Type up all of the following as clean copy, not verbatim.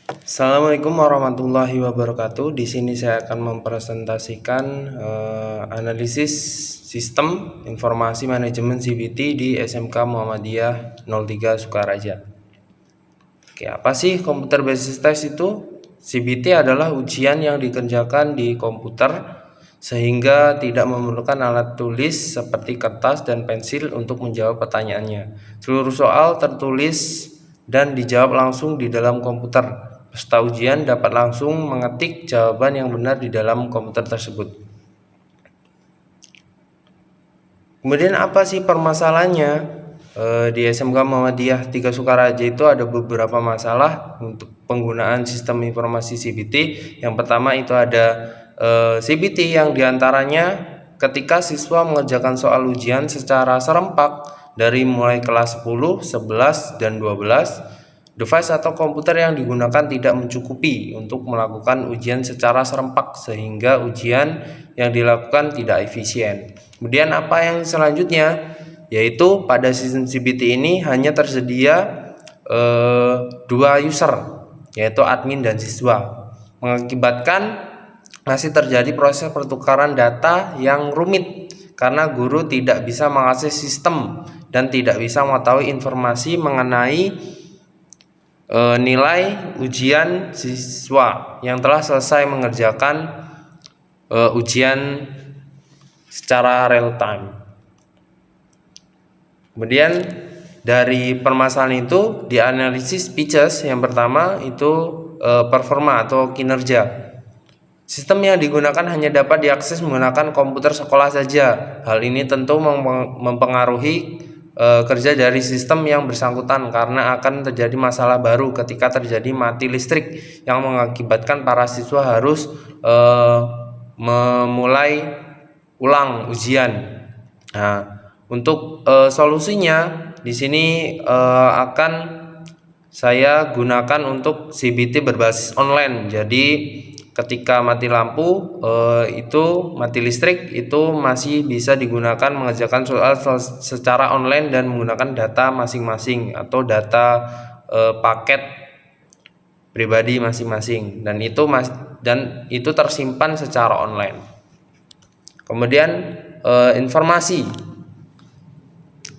Assalamualaikum warahmatullahi wabarakatuh. Di sini saya akan mempresentasikan analisis sistem informasi manajemen CBT di SMK Muhammadiyah 03 Sukaraja. Oke, apa sih computer basis test itu? CBT adalah ujian yang dikerjakan di komputer sehingga tidak memerlukan alat tulis seperti kertas dan pensil untuk menjawab pertanyaannya. Seluruh soal tertulis dan dijawab langsung di dalam komputer. Peserta ujian dapat langsung mengetik jawaban yang benar di dalam komputer tersebut. Kemudian apa sih permasalahannya? Di SMK Muhammadiyah 3 Sukaraja itu ada beberapa masalah untuk penggunaan sistem informasi CBT. Yang pertama itu ada CBT yang diantaranya ketika siswa mengerjakan soal ujian secara serempak dari mulai kelas 10, 11, dan 12, device atau komputer yang digunakan tidak mencukupi untuk melakukan ujian secara serempak sehingga ujian yang dilakukan tidak efisien. Kemudian apa yang selanjutnya? Yaitu pada sistem CBT ini hanya tersedia dua user, yaitu admin dan siswa, mengakibatkan masih terjadi proses pertukaran data yang rumit karena guru tidak bisa mengakses sistem dan tidak bisa mengetahui informasi mengenai nilai ujian siswa yang telah selesai mengerjakan ujian secara real time. Kemudian dari permasalahan itu dianalisis pitches. Yang pertama itu performa atau kinerja. Sistem yang digunakan hanya dapat diakses menggunakan komputer sekolah saja. Hal ini tentu mempengaruhi kerja dari sistem yang bersangkutan karena akan terjadi masalah baru ketika terjadi mati listrik yang mengakibatkan para siswa harus memulai ulang ujian. Nah, untuk solusinya di sini akan saya gunakan untuk CBT berbasis online. Jadi ketika mati lampu itu mati listrik itu masih bisa digunakan mengerjakan soal secara online dan menggunakan data masing-masing atau data paket pribadi masing-masing dan itu tersimpan secara online. Kemudian informasi.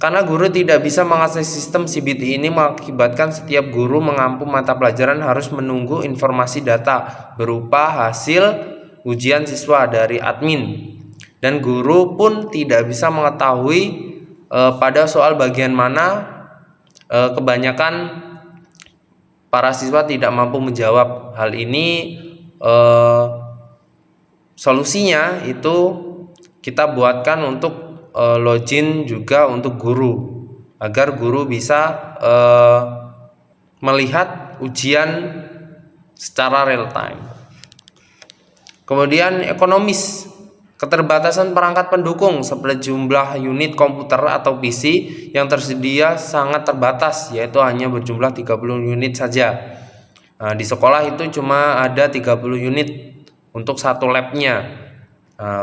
Karena guru tidak bisa mengakses sistem CBT ini mengakibatkan setiap guru mengampu mata pelajaran harus menunggu informasi data berupa hasil ujian siswa dari admin. Dan guru pun tidak bisa mengetahui pada soal bagian mana kebanyakan para siswa tidak mampu menjawab. Hal ini solusinya itu kita buatkan untuk login juga untuk guru agar guru bisa melihat ujian secara real time. Kemudian ekonomis. Keterbatasan perangkat pendukung seperti jumlah unit komputer atau PC yang tersedia sangat terbatas, yaitu hanya berjumlah 30 unit saja. Nah, di sekolah itu cuma ada 30 unit untuk satu labnya.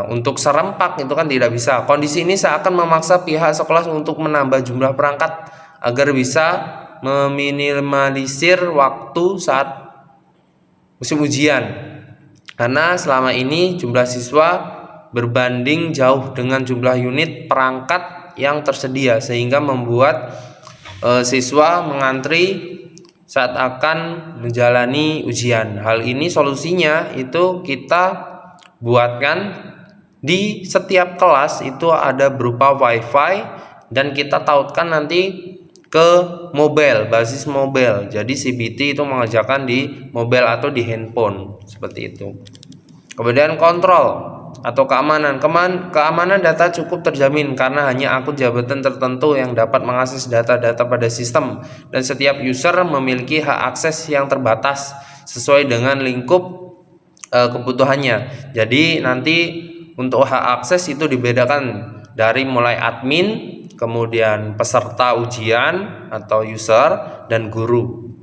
Untuk serempak itu kan tidak bisa. Kondisi ini seakan memaksa pihak sekolah untuk menambah jumlah perangkat agar bisa meminimalisir waktu saat musim ujian. Karena selama ini jumlah siswa berbanding jauh dengan jumlah unit perangkat yang tersedia sehingga membuat siswa mengantri saat akan menjalani ujian. Hal ini solusinya itu kita buatkan di setiap kelas itu ada berupa wifi dan kita tautkan nanti ke mobile, basis mobile. Jadi CBT itu mengerjakan di mobile atau di handphone seperti itu. Kemudian kontrol atau keamanan. Keamanan data cukup terjamin karena hanya akun jabatan tertentu yang dapat mengakses data-data pada sistem dan setiap user memiliki hak akses yang terbatas sesuai dengan lingkup kebutuhannya. Jadi nanti untuk hak akses itu dibedakan dari mulai admin, kemudian peserta ujian atau user dan guru.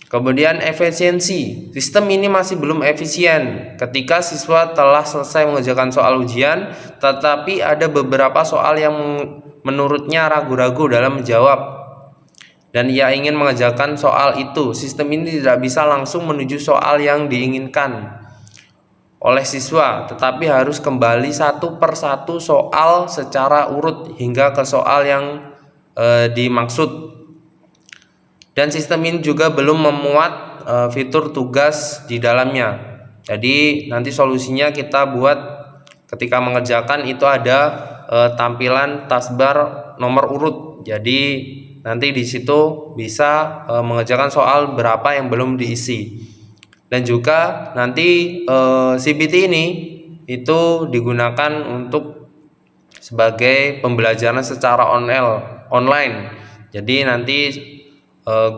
Kemudian efisiensi. Sistem ini masih belum efisien ketika siswa telah selesai mengerjakan soal ujian, tetapi ada beberapa soal yang menurutnya ragu-ragu dalam menjawab. dan ia ingin mengerjakan soal itu. Sistem ini tidak bisa langsung menuju soal yang diinginkan oleh siswa, tetapi harus kembali satu persatu soal secara urut hingga ke soal yang dimaksud. Dan sistem ini juga belum memuat fitur tugas di dalamnya. Jadi nanti solusinya kita buat ketika mengerjakan itu ada tampilan taskbar nomor urut. Jadi nanti di situ bisa mengerjakan soal berapa yang belum diisi. Dan juga nanti CBT ini itu digunakan untuk sebagai pembelajaran secara online. Jadi nanti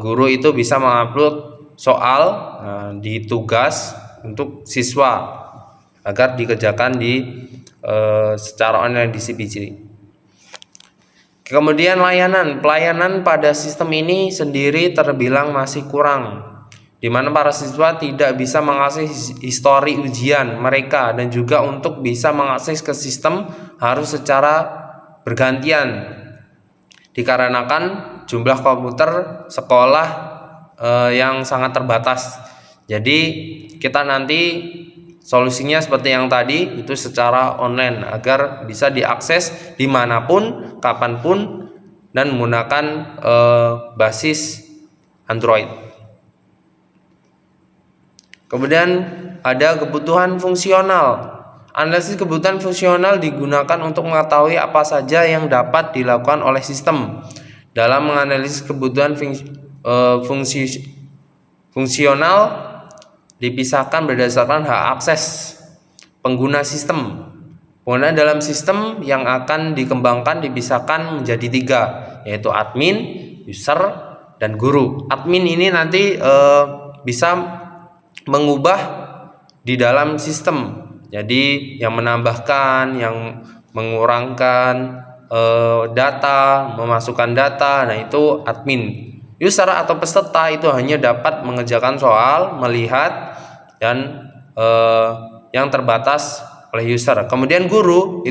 guru itu bisa mengupload soal di tugas untuk siswa agar dikerjakan di secara online di CBT. Kemudian pelayanan pada sistem ini sendiri terbilang masih kurang, di mana para siswa tidak bisa mengakses histori ujian mereka, dan juga untuk bisa mengakses ke sistem harus secara bergantian dikarenakan jumlah komputer sekolah yang sangat terbatas. Jadi kita nanti solusinya seperti yang tadi, itu secara online agar bisa diakses dimanapun, kapanpun, dan menggunakan basis Android. Kemudian ada kebutuhan fungsional. Analisis kebutuhan fungsional digunakan untuk mengetahui apa saja yang dapat dilakukan oleh sistem. Dalam menganalisis kebutuhan fungsional dipisahkan berdasarkan hak akses pengguna sistem. Pengguna dalam sistem yang akan dikembangkan dipisahkan menjadi 3, yaitu admin, user, dan guru. Admin ini nanti bisa mengubah di dalam sistem. Jadi yang menambahkan, yang mengurangkan data, memasukkan data, nah itu admin. User atau peserta itu hanya dapat mengerjakan soal, melihat, dan yang terbatas oleh user. Kemudian guru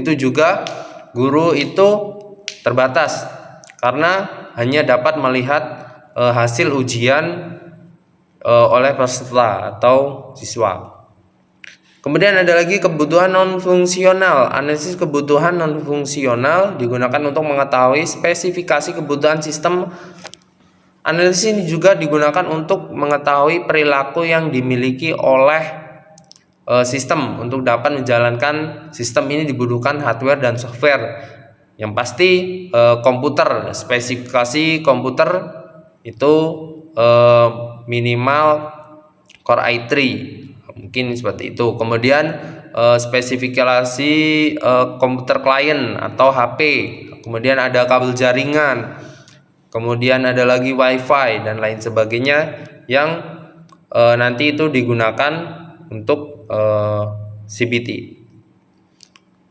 itu terbatas karena hanya dapat melihat hasil ujian oleh peserta atau siswa. Kemudian ada lagi kebutuhan non-fungsional. Analisis kebutuhan non-fungsional digunakan untuk mengetahui spesifikasi kebutuhan sistem. Analisis ini juga digunakan untuk mengetahui perilaku yang dimiliki oleh sistem. Untuk dapat menjalankan sistem ini dibutuhkan hardware dan software. Yang pasti komputer, spesifikasi komputer itu minimal Core i3, mungkin seperti itu. Kemudian spesifikasi komputer klien atau HP. Kemudian ada kabel jaringan. Kemudian ada lagi WiFi dan lain sebagainya yang nanti itu digunakan untuk CBT.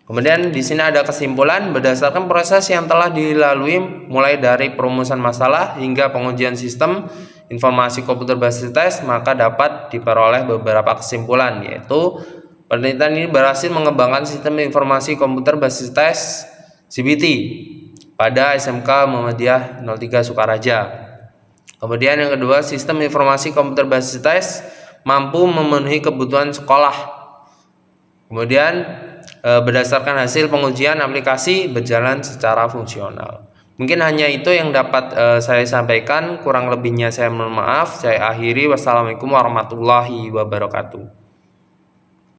Kemudian di sini ada kesimpulan berdasarkan proses yang telah dilalui mulai dari perumusan masalah hingga pengujian sistem informasi komputer basis tes, maka dapat diperoleh beberapa kesimpulan, yaitu penelitian ini berhasil mengembangkan sistem informasi komputer basis tes CBT pada SMK Muhammadiyah 03 Sukaraja. Kemudian yang kedua, sistem informasi komputer basis tes mampu memenuhi kebutuhan sekolah. Kemudian berdasarkan hasil pengujian aplikasi berjalan secara fungsional. Mungkin hanya itu yang dapat saya sampaikan. Kurang lebihnya saya mohon maaf. Saya akhiri. Wassalamualaikum warahmatullahi wabarakatuh.